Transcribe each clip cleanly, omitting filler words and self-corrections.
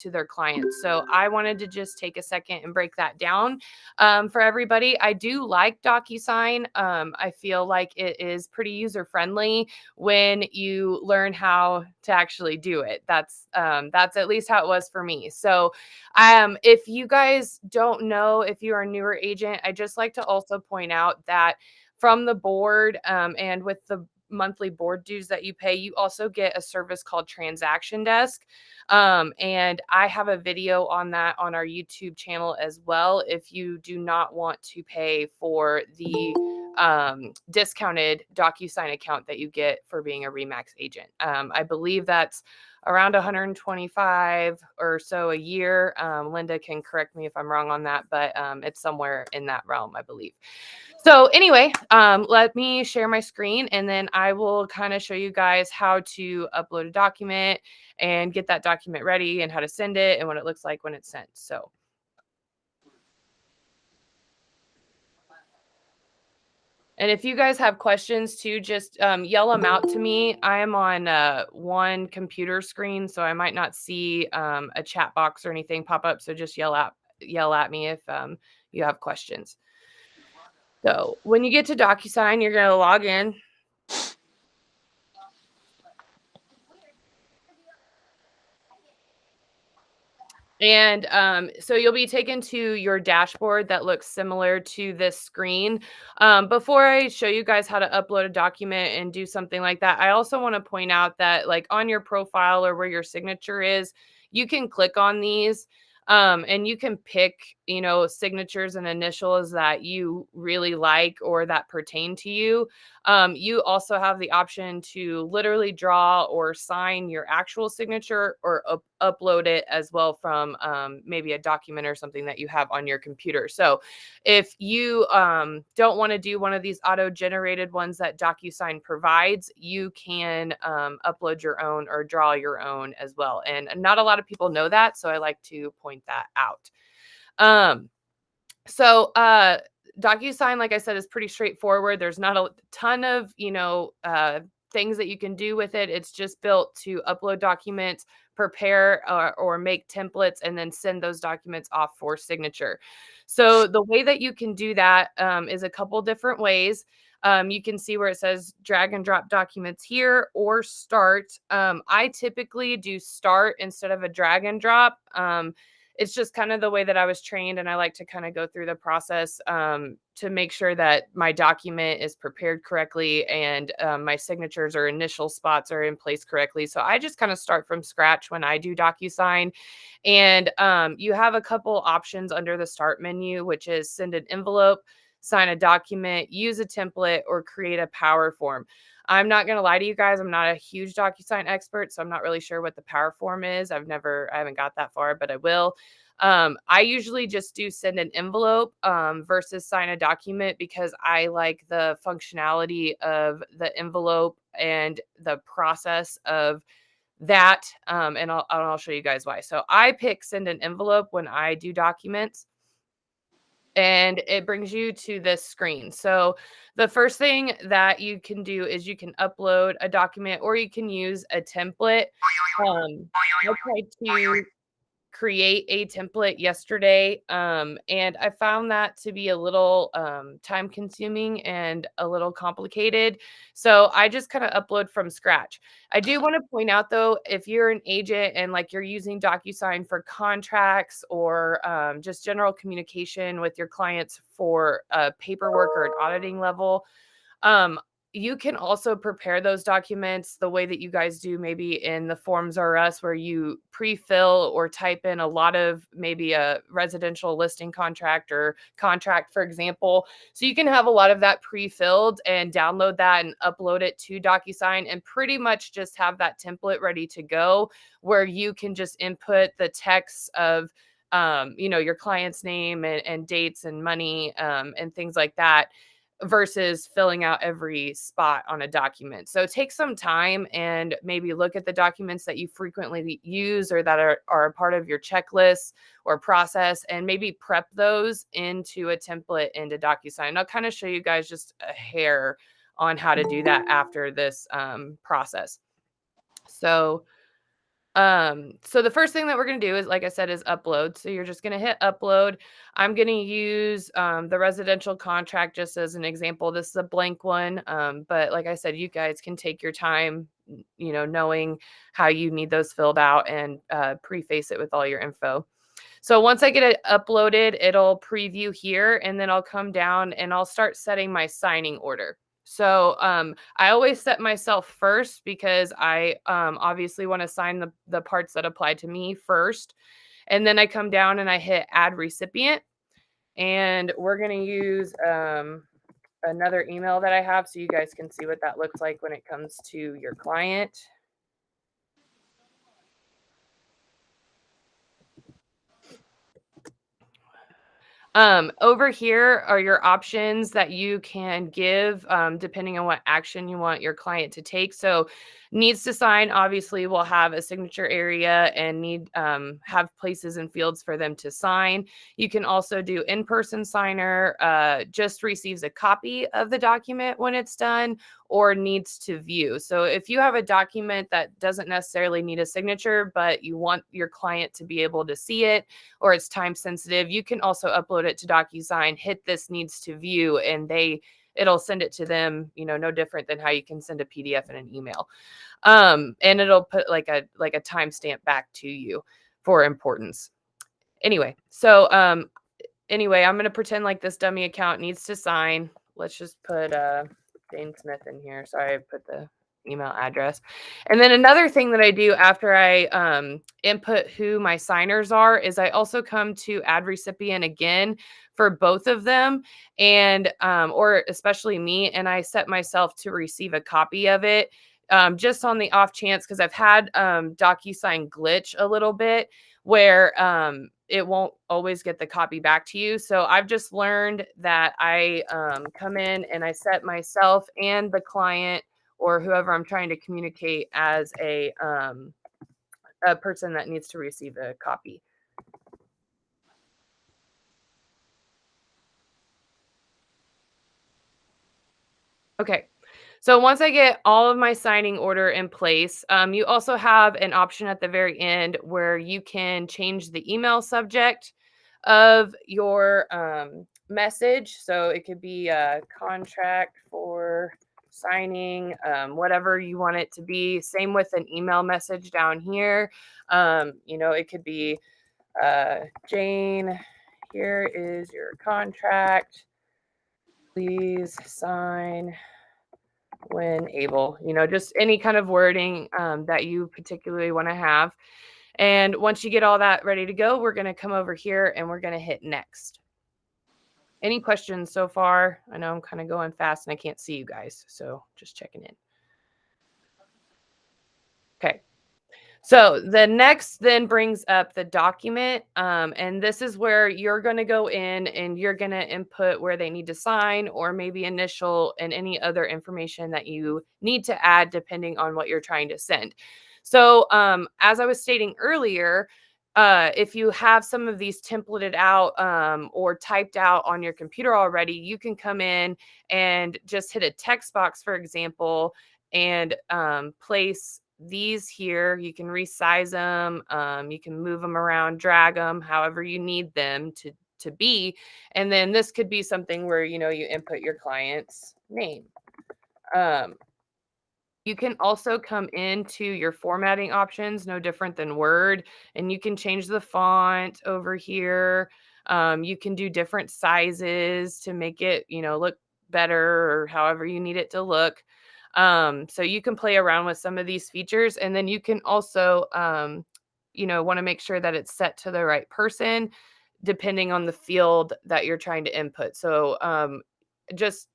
to their clients. So I wanted to just take a second and break that down for everybody. I do like DocuSign. I feel like it is pretty user friendly when you learn how to actually do it. That's at least how it was for me. So if you guys don't know, if you are a newer agent, I just like to also point out that from the board and with the monthly board dues that you pay, you also get a service called Transaction Desk. And I have a video on that on our YouTube channel as well. If you do not want to pay for the discounted DocuSign account that you get for being a Remax agent. I believe that's around 125 or so a year. Linda can correct me if I'm wrong on that, but it's somewhere in that realm, I believe. So anyway, let me share my screen and then I will kind of show you guys how to upload a document and get that document ready and how to send it and what it looks like when it's sent. So. And if you guys have questions too, just yell them out to me. I am on one computer screen, so I might not see a chat box or anything pop up. So just yell at me if you have questions. So when you get to DocuSign, you're going to log in. And so you'll be taken to your dashboard that looks similar to this screen. Before I show you guys how to upload a document and do something like that, I also want to point out that like on your profile or where your signature is, you can click on these and you can pick, signatures and initials that you really like or that pertain to you. You also have the option to literally draw or sign your actual signature or upload it as well from maybe a document or something that you have on your computer. So if you don't want to do one of these auto-generated ones that DocuSign provides, you can upload your own or draw your own as well. And not a lot of people know that, so I like to point that out. So DocuSign, like I said, is pretty straightforward. There's not a ton of, things that you can do with it. It's just built to upload documents, prepare or make templates, and then send those documents off for signature. So the way that you can do that is a couple different ways. You can see where it says drag and drop documents here or start. I typically do start instead of a drag and drop. It's just kind of the way that I was trained, and I like to kind of go through the process to make sure that my document is prepared correctly and my signatures or initial spots are in place correctly. So I just kind of start from scratch when I do DocuSign. And you have a couple options under the start menu, which is send an envelope, sign a document, use a template, or create a power form. I'm not going to lie to you guys. I'm not a huge DocuSign expert, so I'm not really sure what the power form is. I haven't got that far, but I will. I usually just do send an envelope versus sign a document because I like the functionality of the envelope and the process of that. And I'll show you guys why. So I pick send an envelope when I do documents. And it brings you to this screen. So the first thing that you can do is you can upload a document or you can use a template. I tried to create a template yesterday and I found that to be a little time consuming and a little complicated, so I just kind of upload from scratch. I do want to point out though, if you're an agent and like you're using DocuSign for contracts or just general communication with your clients for paperwork or an auditing level, um, you can also prepare those documents the way that you guys do maybe in the Forms R Us, where you pre-fill or type in a lot of maybe a residential listing contract or contract, for example. So you can have a lot of that pre-filled and download that and upload it to DocuSign and pretty much just have that template ready to go where you can just input the text of your client's name and dates and money and things like that versus filling out every spot on a document. So take some time and maybe look at the documents that you frequently use or that are a part of your checklist or process and maybe prep those into a template into DocuSign. I'll kind of show you guys just a hair on how to do that after this process. So So the first thing that we're gonna do is, like I said, is upload. So you're just gonna hit upload. I'm gonna use the residential contract just as an example. This is a blank one, but like I said, you guys can take your time, knowing how you need those filled out and preface it with all your info. So once I get it uploaded, it'll preview here, and then I'll come down and I'll start setting my signing order. So I always set myself first because I obviously want to sign the parts that apply to me first. And then I come down and I hit add recipient. And we're going to use another email that I have so you guys can see what that looks like when it comes to your client. Over here are your options that you can give, depending on what action you want your client to take. So, needs to sign obviously will have a signature area and need have places and fields for them to sign. You can also do in-person signer, just receives a copy of the document when it's done, or needs to view. So, if you have a document that doesn't necessarily need a signature, but you want your client to be able to see it, or it's time sensitive, you can also upload it to DocuSign, hit this needs to view, and it'll send it to them, no different than how you can send a PDF in an email. And it'll put like a timestamp back to you for importance. Anyway, so anyway, I'm gonna pretend like this dummy account needs to sign. Let's just put Jane Smith in here. Sorry, I put the email address. And then another thing that I do after I input who my signers are is I also come to add recipient again for both of them, and or especially me, and I set myself to receive a copy of it. Just on the off chance, because I've had DocuSign glitch a little bit where it won't always get the copy back to you. So I've just learned that I come in and I set myself and the client or whoever I'm trying to communicate as a person that needs to receive a copy. Okay. So once I get all of my signing order in place, you also have an option at the very end where you can change the email subject of your message. So it could be a contract for signing, whatever you want it to be. Same with an email message down here. It could be Jane, here is your contract. Please sign when able, just any kind of wording that you particularly want to have. And once you get all that ready to go, we're going to come over here and we're going to hit next. Any questions so far? I know I'm kind of going fast and I can't see you guys, so just checking in. Okay. So the next then brings up the document. And this is where you're going to go in and you're going to input where they need to sign or maybe initial and any other information that you need to add depending on what you're trying to send. So as I was stating earlier, if you have some of these templated out or typed out on your computer already, you can come in and just hit a text box, for example, and place these here. You can resize them, you can move them around, drag them however you need them to be. And then this could be something where you input your client's name. um, you can also come into your formatting options, no different than Word, and you can change the font over here. You can do different sizes to make it, look better or however you need it to look. So you can play around with some of these features, and then you can also, want to make sure that it's set to the right person, depending on the field that you're trying to input. So just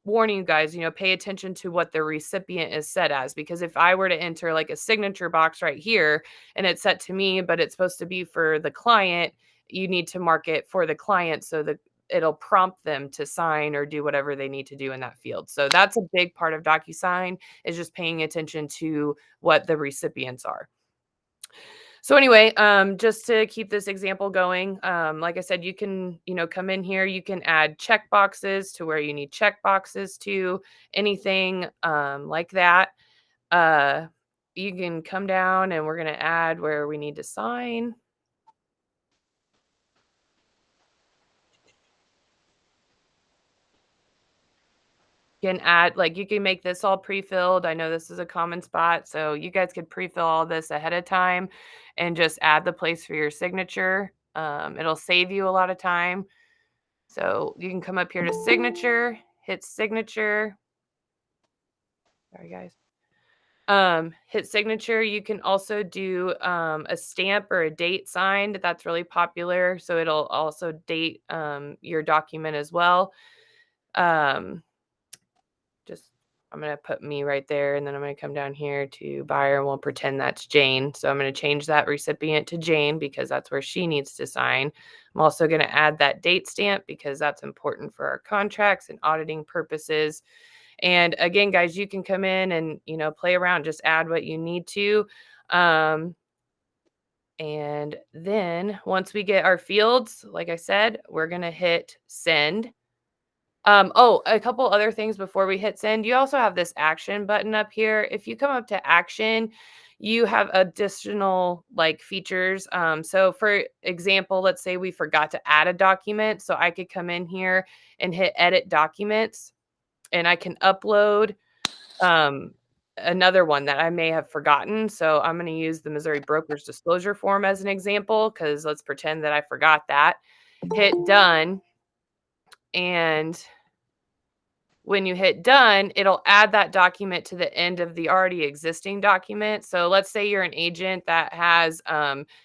warning you guys, pay attention to what the recipient is set as, because if I were to enter like a signature box right here and it's set to me, but it's supposed to be for the client, you need to mark it for the client so that it'll prompt them to sign or do whatever they need to do in that field. So that's a big part of DocuSign, is just paying attention to what the recipients are. So anyway, just to keep this example going, like I said, you can, come in here, you can add check boxes to where you need check boxes to, anything like that. Uh, you can come down and we're going to add where we need to sign. You can add, like, you can make this all pre-filled. I know this is a common spot, so you guys could pre-fill all this ahead of time and just add the place for your signature. It'll save you a lot of time. So you can come up here to signature, hit signature. Sorry, guys. Hit signature. You can also do a stamp or a date signed. That's really popular. So it'll also date your document as well. Um, just I'm gonna put me right there, and then I'm gonna come down here to buyer, and we'll pretend that's Jane. So I'm gonna change that recipient to Jane because that's where she needs to sign. I'm also gonna add that date stamp because that's important for our contracts and auditing purposes. And again, guys, you can come in and, play around, just add what you need to. Um, and then once we get our fields, like I said, we're going to hit send. Oh, a couple other things before we hit send. You also have this action button up here. If you come up to action, you have additional like features. So for example, let's say we forgot to add a document. So I could come in here and hit edit documents, and I can upload um, another one that I may have forgotten. So I'm going to use the Missouri Broker's Disclosure Form as an example, because let's pretend that I forgot that. Hit done. And when you hit done, it'll add that document to the end of the already existing document. So let's say you're an agent that has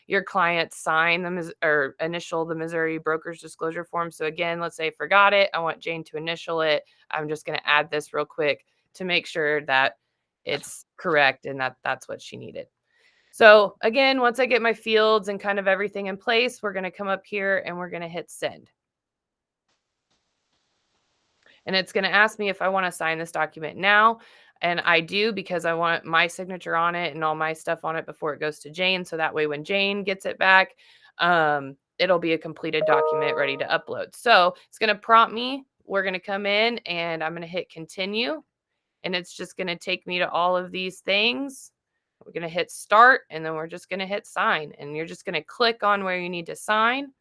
your client sign or initial the Missouri Broker's Disclosure Form. So again, let's say I forgot it. I want Jane to initial it. I'm just going to add this real quick to make sure that it's correct and that that's what she needed. So again, once I get my fields and kind of everything in place, we're going to come up here and we're going to hit send. And it's going to ask me if I want to sign this document now. And I do, because I want my signature on it and all my stuff on it before it goes to Jane. So that way, when Jane gets it back, it'll be a completed document ready to upload. So it's going to prompt me. We're going to come in and I'm going to hit continue. And it's just going to take me to all of these things. We're going to hit start, and then we're just going to hit sign. And you're just going to click on where you need to sign.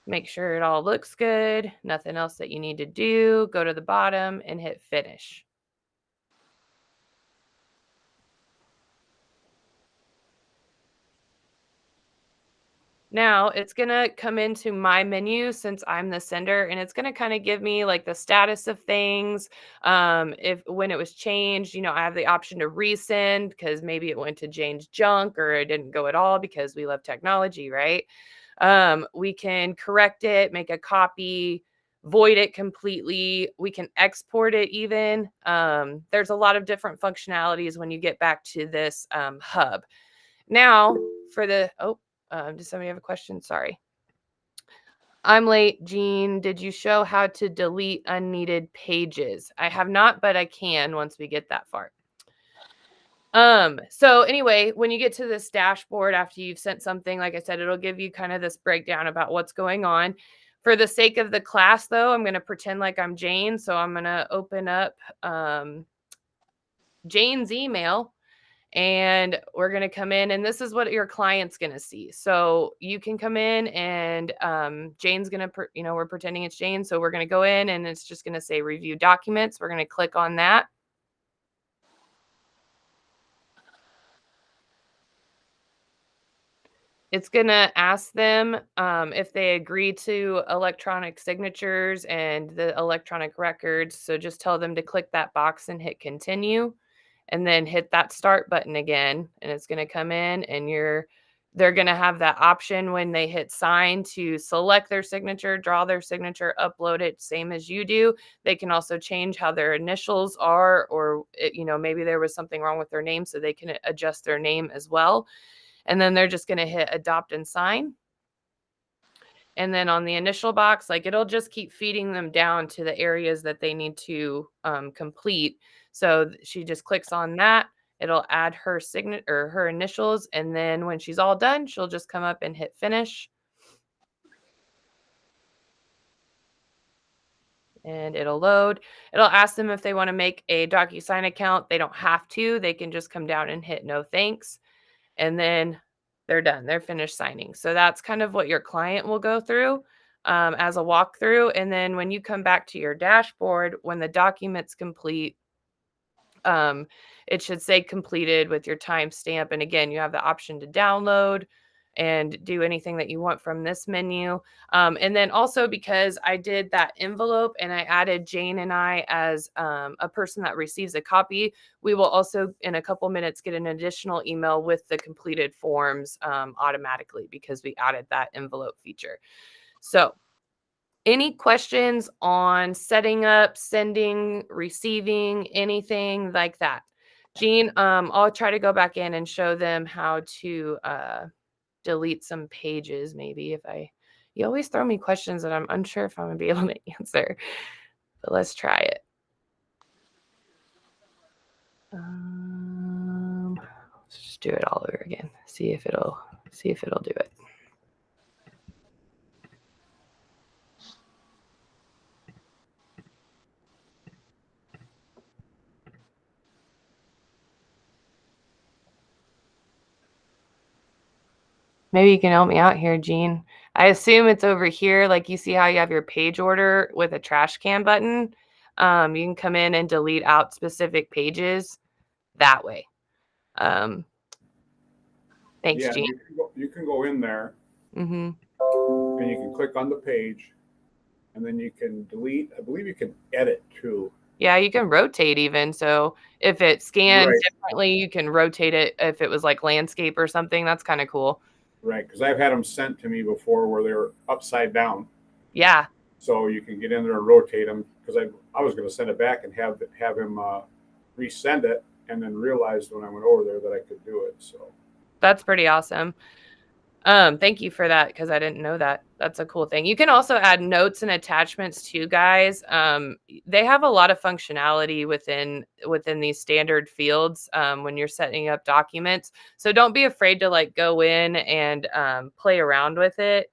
Make sure it all looks good. Nothing else that you need to do. Go to the bottom and hit finish. Now it's going to come into my menu since I'm the sender, and it's going to kind of give me like the status of things. If when it was changed, I have the option to resend because maybe it went to Jane's junk or it didn't go at all, because we love technology, right? We can correct it, make a copy, void it completely. We can export it even. There's a lot of different functionalities when you get back to this hub. Now for the, does somebody have a question? Sorry. I'm late. Jean, did you show how to delete unneeded pages? I have not, but I can once we get that far. So anyway, when you get to this dashboard after you've sent something, like I said, it'll give you kind of this breakdown about what's going on. For the sake of the class, though, I'm going to pretend like I'm Jane. So I'm going to open up Jane's email, and we're going to come in, and this is what your client's going to see. So you can come in and Jane's going to, we're pretending it's Jane. So we're going to go in and it's just going to say review documents. We're going to click on that. It's going to ask them if they agree to electronic signatures and the electronic records. So just tell them to click that box and hit continue, and then hit that start button again. And it's going to come in, and they're going to have that option when they hit sign to select their signature, draw their signature, upload it, same as you do. They can also change how their initials are, or, maybe there was something wrong with their name, so they can adjust their name as well. And then they're just going to hit adopt and sign. And then on the initial box, like, it'll just keep feeding them down to the areas that they need to complete. So she just clicks on that. It'll add her signature or her initials. And then when she's all done, she'll just come up and hit finish. and it'll load. It'll ask them if they want to make a DocuSign account. They don't have to. They can just come down and hit no thanks, and then they're done. They're finished signing. So that's kind of what your client will go through as a walkthrough. And then when you come back to your dashboard, when the document's complete, um, it should say completed with your timestamp. And again, you have the option to download and do anything that you want from this menu. And then also, because I did that envelope and I added Jane and I as a person that receives a copy, we will also in a couple minutes get an additional email with the completed forms automatically, because we added that envelope feature. So any questions on setting up, sending, receiving, anything like that? Jean, I'll try to go back in and show them how to delete some pages, maybe you always throw me questions that I'm unsure if I'm gonna be able to answer, but let's try it. Let's just do it all over again. See if it'll do it. Maybe you can help me out here, Jean. I assume it's over here. Like, you see how you have your page order with a trash can button? You can come in and delete out specific pages that way. Thanks, Yeah, Jean. you can go in there Mm-hmm. and you can click on the page, and then you can delete. I believe you can edit too. Yeah, you can rotate even. So if it's scanned Right. differently, you can rotate it if it was like landscape or something. That's kind of cool. Right, because I've had them sent to me before where they're upside down. Yeah. So you can get in there and rotate them, because I was going to send it back and have him resend it, and then realized when I went over there that I could do it. So That's pretty awesome. Thank you for that, because I didn't know that. That's a cool thing. You can also add notes and attachments too, guys. They have a lot of functionality within these standard fields when you're setting up documents. So don't be afraid to like go in and play around with it.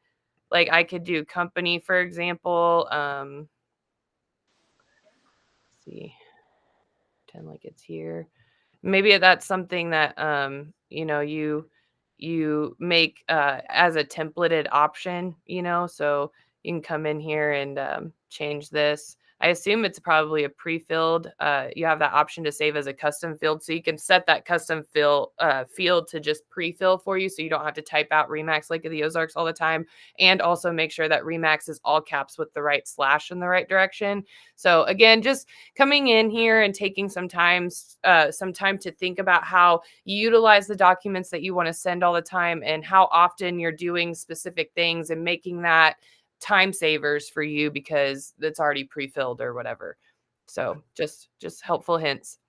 Like, I could do company, for example. Let's see, pretend like it's here. Maybe that's something that you make as a templated option, so you can come in here and change this. I assume it's probably a pre-filled. You have that option to save as a custom field, so you can set that custom field to just pre-fill for you, so you don't have to type out Remax Lake of the Ozarks all the time, and also make sure that Remax is all caps with the right slash in the right direction. So again, just coming in here and taking some time to think about how you utilize the documents that you want to send all the time, and how often you're doing specific things, and making that time savers for you because it's already pre-filled or whatever. So just helpful hints.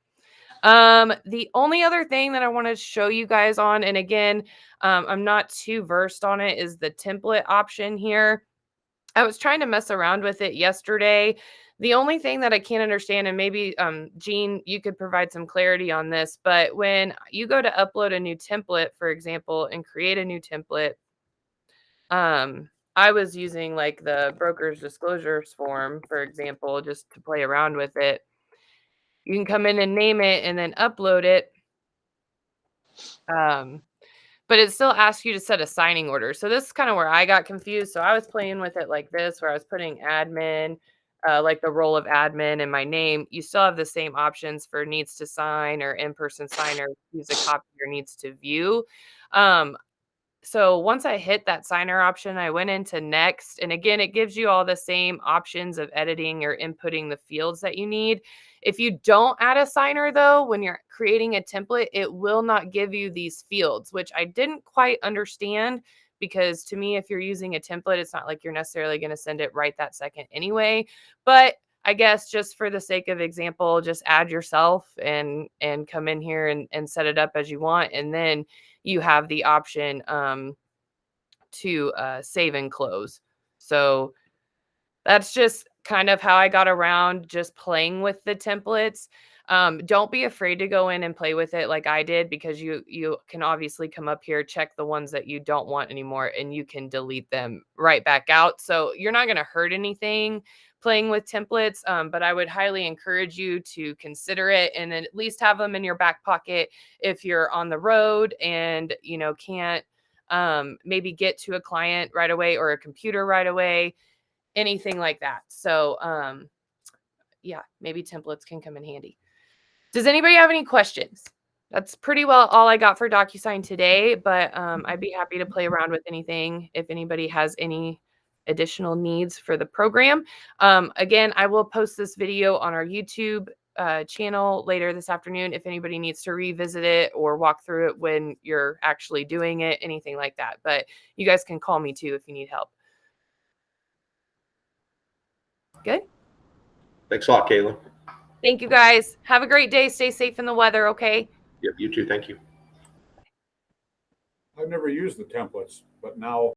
The only other thing that I want to show you guys on, and again, I'm not too versed on it, is the template option here. I was trying to mess around with it yesterday. The only thing that I can't understand, and maybe Jean, you could provide some clarity on this, but when you go to upload a new template, for example, and create a new template, I was using like the broker's disclosures form, for example, just to play around with it. You can come in and name it and then upload it. But it still asks you to set a signing order. So this is kind of where I got confused. So I was playing with it like this, where I was putting admin, like the role of admin and my name. You still have the same options for needs to sign or in-person sign or use a copy or needs to view. Um, so once I hit that signer option, I went into next. And again, it gives you all the same options of editing or inputting the fields that you need. If you don't add a signer, though, when you're creating a template, it will not give you these fields, which I didn't quite understand, because to me, if you're using a template, it's not like you're necessarily going to send it right that second anyway. But I guess just for the sake of example, just add yourself and come in here and set it up as you want. And then you have the option to save and close. So that's just kind of how I got around just playing with the templates. Don't be afraid to go in and play with it like I did, because you can obviously come up here, check the ones that you don't want anymore, and you can delete them right back out. So you're not going to hurt anything. playing with templates, but I would highly encourage you to consider it and then at least have them in your back pocket if you're on the road and, you know, can't maybe get to a client right away or a computer right away, anything like that. So, yeah, maybe templates can come in handy. Does anybody have any questions? That's pretty well all I got for DocuSign today, but I'd be happy to play around with anything if anybody has any additional needs for the program. Again, I will post this video on our YouTube channel later this afternoon if anybody needs to revisit it or walk through it when you're actually doing it, anything like that. But you guys can call me too if you need help. Good. Thanks a lot, Caitlin. Thank you guys. Have a great day. Stay safe in the weather, okay? Yep, you too. Thank you. I've never used the templates, but now